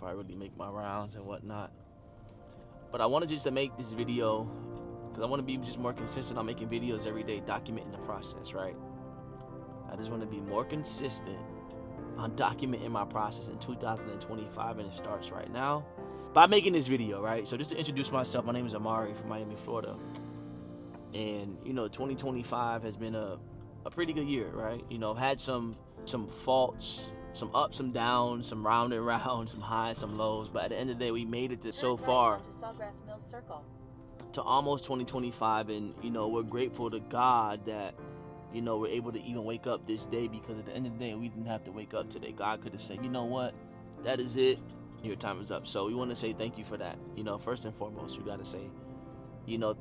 before I really make my rounds and whatnot. But I wanted just to make this video because I want to be just more consistent on making videos every day, documenting the process, right? I just want to be more consistent on documenting my process in 2025, and it starts right now by making this video, right? So just to introduce myself, my name is Amari from Miami, Florida. And, 2025 has been a pretty good year, right? I've had some faults, some ups, some downs, some round and round, some highs, some lows. But at the end of the day, we made it to so far to almost 2025. And, we're grateful to God that, we're able to even wake up this day, because at the end of the day, we didn't have to wake up today. God could have said, you know what, that is it. Your time is up. So we want to say thank you for that. First and foremost, we got to say,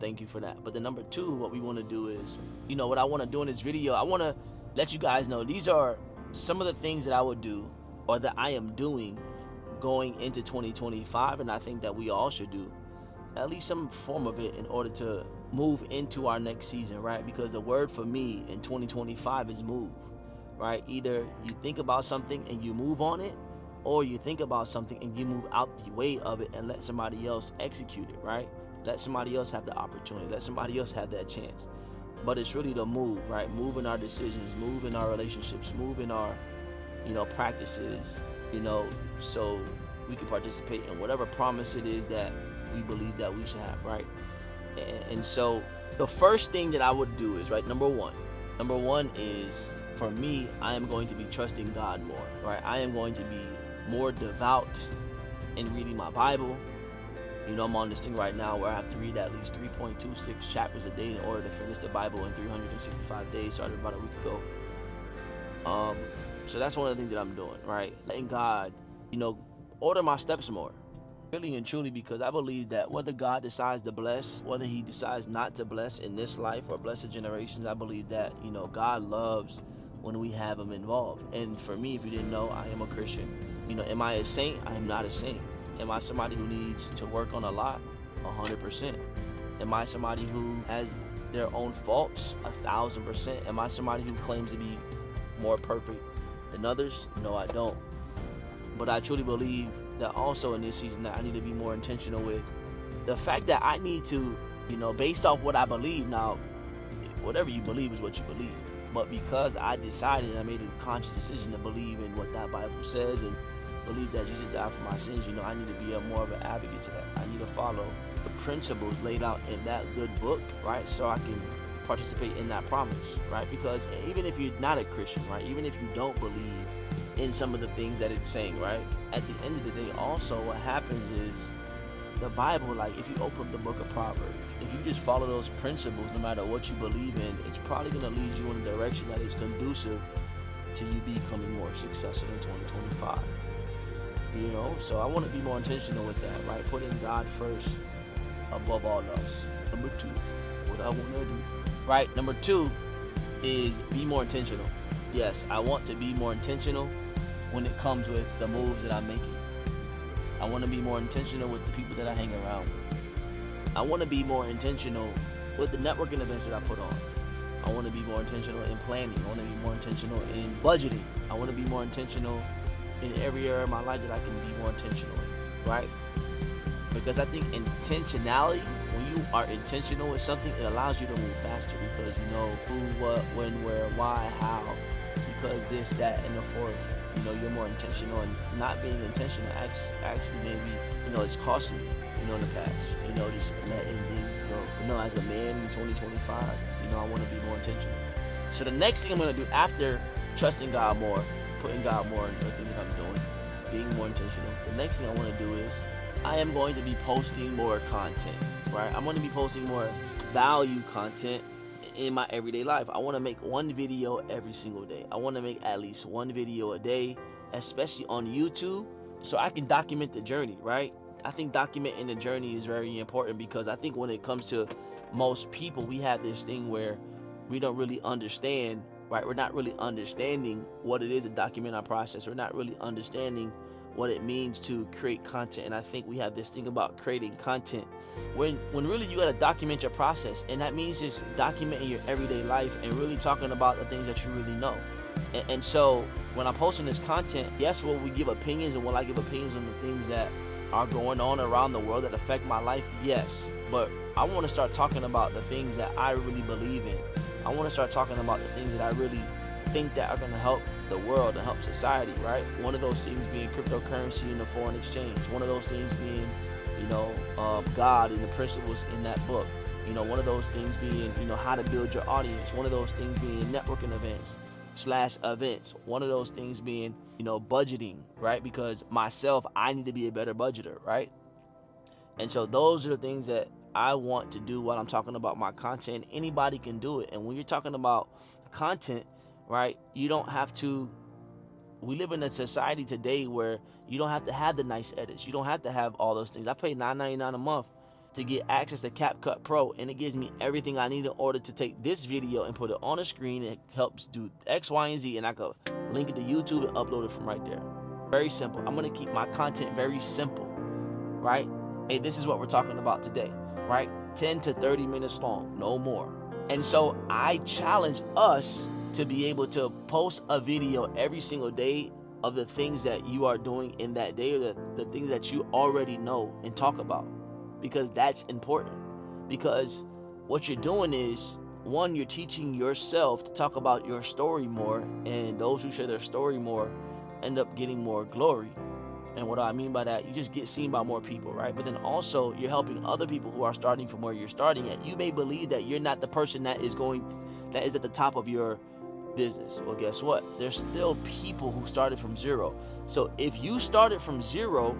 thank you for that. But the number two, what we want to do is, what I want to do in this video, I want to let you guys know these are some of the things that I would do, or that I am doing going into 2025. And I think that we all should do at least some form of it in order to move into our next season, right? Because the word for me in 2025 is move, right? Either you think about something and you move on it, or you think about something and you move out the way of it and let somebody else execute it, right? Let somebody else have the opportunity. Let somebody else have that chance. But it's really the move, right? Move in our decisions, move in our relationships, move in our, practices, so we can participate in whatever promise it is that we believe that we should have, right? And so the first thing that I would do is, right, number one is, for me, I am going to be trusting God more, right? I am going to be more devout in reading my Bible. I'm on this thing right now where I have to read at least 3.26 chapters a day in order to finish the Bible in 365 days. Started about a week ago. So that's one of the things that I'm doing, right? Letting God, order my steps more. Really and truly, because I believe that whether God decides to bless, whether he decides not to bless in this life or bless the generations, I believe that, God loves when we have him involved. And for me, if you didn't know, I am a Christian. Am I a saint? I am not a saint. Am I somebody who needs to work on a lot? 100%. Am I somebody who has their own faults? 1,000%. Am I somebody who claims to be more perfect than others? No, I don't. But I truly believe that also in this season that I need to be more intentional with the fact that I need to, based off what I believe. Now, whatever you believe is what you believe. But because I decided, I made a conscious decision to believe in what that Bible says and believe that Jesus died for my sins, I need to be more of an advocate to that. I need to follow the principles laid out in that good book, right? So I can participate in that promise, right? Because even if you're not a Christian, right? Even if you don't believe in some of the things that it's saying, right? At the end of the day, also what happens is the Bible, like if you open up the book of Proverbs, if you just follow those principles, no matter what you believe in, it's probably going to lead you in a direction that is conducive to you becoming more successful in 2025. So I want to be more intentional with that, right? Putting God first above all else. Number two, what I want to do, right? Number two is be more intentional. Yes, I want to be more intentional when it comes with the moves that I'm making. I want to be more intentional with the people that I hang around with. I want to be more intentional with the networking events that I put on. I want to be more intentional in planning. I want to be more intentional in budgeting. I want to be more intentional in every area of my life that I can be more intentional in, right? Because I think intentionality, when you are intentional with something, it allows you to move faster because you know who, what, when, where, why, how, because this, that, and the fourth. You're more intentional, and not being intentional actually maybe, it's cost me, in the past, just letting things go. As a man in 2025, I want to be more intentional. So the next thing I'm going to do after trusting God more, putting God more in everything that I'm doing, being more intentional, the next thing I want to do is I am going to be posting more content, right? I'm going to be posting more value content in my everyday life. I want to make one video every single day. I want to make at least one video a day, especially on YouTube, so I can document the journey, right? I think documenting the journey is very important because I think when it comes to most people, we have this thing where we don't really understand, right? We're not really understanding what it is to document our process. We're not really understanding what it means to create content. And I think we have this thing about creating content when really you got to document your process, and that means just documenting your everyday life and really talking about the things that you really know. And so when I'm posting this content, yes, will we give opinions, and will I give opinions on the things that are going on around the world that affect my life? Yes. But I want to start talking about the things that I really believe in. I want to start talking about the things that I really think that are going to help the world and help society, right? One of those things being cryptocurrency and the foreign exchange. One of those things being, God and the principles in that book. One of those things being, how to build your audience. One of those things being networking events. One of those things being, budgeting, right? Because myself, I need to be a better budgeter, right? And so those are the things that I want to do while I'm talking about my content. Anybody can do it. And when you're talking about content, right, you don't have to, we live in a society today where you don't have to have the nice edits. You don't have to have all those things. I pay $9.99 a month to get access to Capcut Pro, and it gives me everything I need in order to take this video and put it on a screen. It helps do X, Y, and Z, and I can link it to YouTube and upload it from right there. Very simple. I'm gonna keep my content very simple, right? Hey, this is what we're talking about today, right? 10 to 30 minutes long, no more. And so I challenge us to be able to post a video every single day of the things that you are doing in that day, or the things that you already know, and talk about. Because that's important. Because what you're doing is, one, you're teaching yourself to talk about your story more, and those who share their story more end up getting more glory. And what do I mean by that? You just get seen by more people, right? But then also you're helping other people who are starting from where you're starting at. You may believe that you're not the person that is at the top of your business. Well, guess what? There's still people who started from zero. So if you started from zero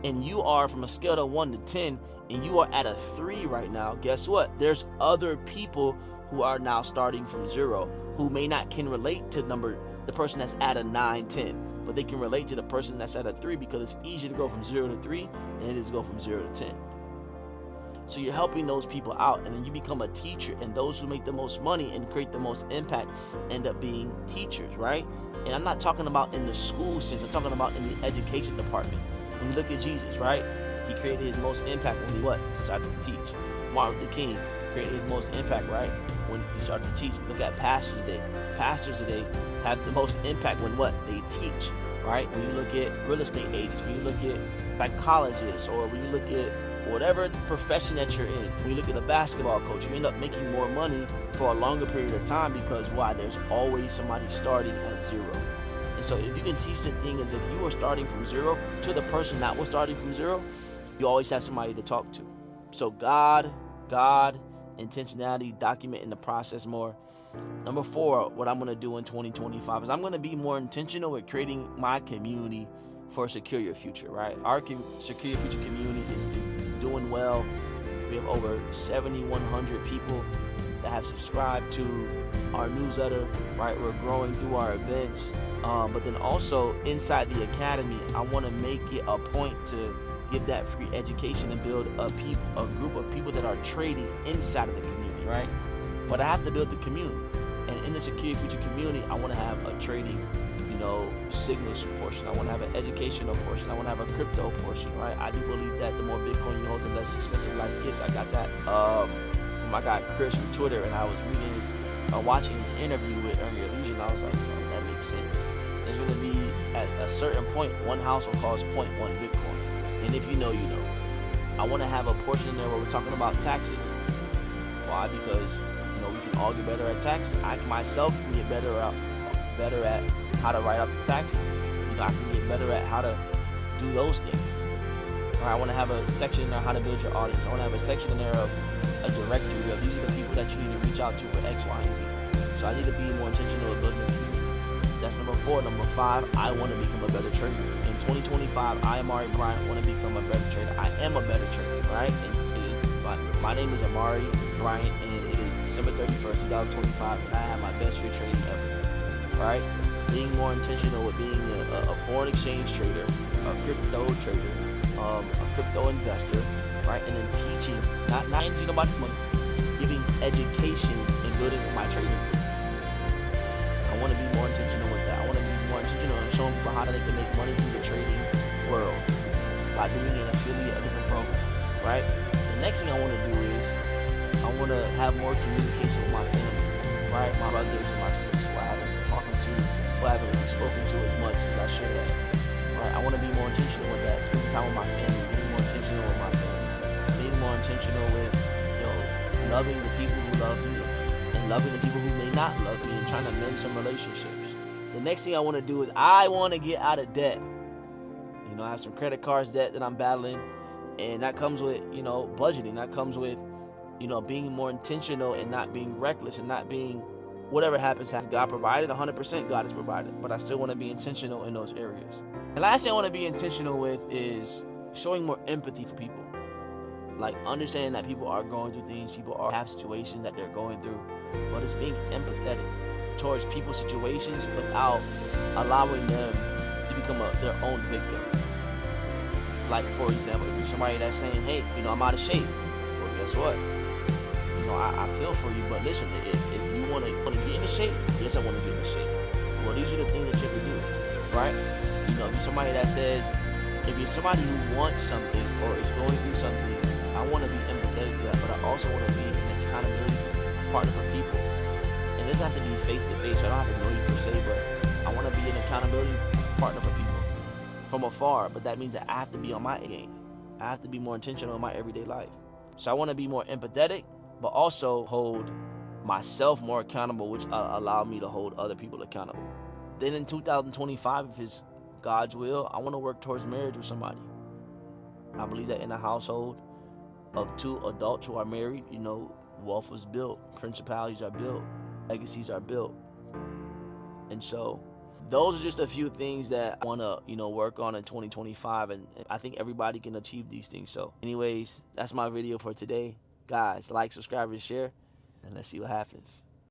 and you are from a scale of 1 to 10 and you are at a 3 right now, guess what? There's other people who are now starting from zero who may not can relate to the person that's at a 9, 10. But they can relate to the person that's at a 3, because it's easier to go from 0 to 3 than it is to go from 0 to 10. So you're helping those people out, and then you become a teacher, and those who make the most money and create the most impact end up being teachers, right? And I'm not talking about in the school sense. I'm talking about in the education department. When you look at Jesus, right? He created his most impact when he started to teach. Martin Luther King created his most impact, right? When he started to teach. Look at pastors today. Pastors today have the most impact when they teach, right? When you look at real estate agents, when you look at psychologists, or when you look at whatever profession that you're in, when you look at a basketball coach, you end up making more money for a longer period of time, because why? There's always somebody starting at 0. And so if you can teach the thing as if you were starting from 0 to the person that was starting from 0, you always have somebody to talk to. So God, intentionality, documenting the process more. Number 4, what I'm going to do in 2025 is I'm going to be more intentional with creating my community for Secure Your Future, right? Our Secure Your Future community is doing well. We have over 7,100 people that have subscribed to our newsletter, right? We're growing through our events. But then also inside the academy, I want to make it a point to give that free education and build a group of people that are trading inside of the community, right? But I have to build the community. And in the Secure Your Future community, I want to have a trading, signals portion. I want to have an educational portion. I want to have a crypto portion, right? I do believe that the more Bitcoin you hold, the less expensive life is. I got that from my guy Chris from Twitter, and I was watching his interview with Earn Your Leisure, and I was like, that makes sense. There's going to be, at a certain point, one house will cost 0.1 Bitcoin. And if you know, you know. I want to have a portion in there where we're talking about taxes. Why? Because we can all get better at taxes. I myself can get better at how to write up the taxes. I can get better at how to do those things. I want to have a section in there how to build your audience. I want to have a section in there of a directory of these are the people that you need to reach out to for X, Y, and Z. So I need to be more intentional with building a community. That's number 4. Number 5, I want to become a better trader. In 2025, I, Amari Bryant, want to become a better trader. I am a better trader, right? And it is my name is Amari Bryant, and it is December 31st, 2025, and I have my best year trading ever, right? Being more intentional with being a foreign exchange trader, a crypto trader, a crypto investor, right? And then teaching, not managing about money, giving education and building my trading. I want to be more intentional with that. I want to be more intentional in showing people how they can make money through the trading world by being an affiliate of different programs, right? The next thing I want to do is I want to have more communication with my family, right? My brothers and my sisters who I haven't been talking to people I haven't spoken to as much as I should have. Right? I want to be more intentional with that, spending time with my family, being more intentional with my family, being more intentional with, loving the people who love me and loving the people who may not love me, and trying to mend some relationships. The next thing I want to do is I want to get out of debt. I have some credit cards debt that I'm battling, and that comes with, budgeting. That comes with, being more intentional and not being reckless and not being whatever happens. God provided 100%. God has provided, but I still want to be intentional in those areas. The last thing I want to be intentional with is showing more empathy for people. Like understanding that people are going through things, people have situations that they're going through, but it's being empathetic towards people's situations without allowing them to become their own victim. Like, for example, if you're somebody that's saying, hey, I'm out of shape, well, guess what? I feel for you, but listen, if you want to get into shape, yes, I want to get into shape. Well, these are the things that you have to do, right? If you're somebody that says, if you're somebody who wants something or is going through something, I want to be empathetic to that, but I also want to be an accountability partner for people. And it doesn't have to be face-to-face, so I don't have to know you per se, but I want to be an accountability partner for people from afar. But that means that I have to be on my game. I have to be more intentional in my everyday life. So I want to be more empathetic, but also hold myself more accountable, which allow me to hold other people accountable. Then in 2025, if it's God's will, I want to work towards marriage with somebody. I believe that in a household of two adults who are married, wealth is built, principalities are built, legacies are built. And so those are just a few things that I want to, work on in 2025, and I think everybody can achieve these things. So anyways, that's my video for today. Guys, like, subscribe, and share, and let's see what happens.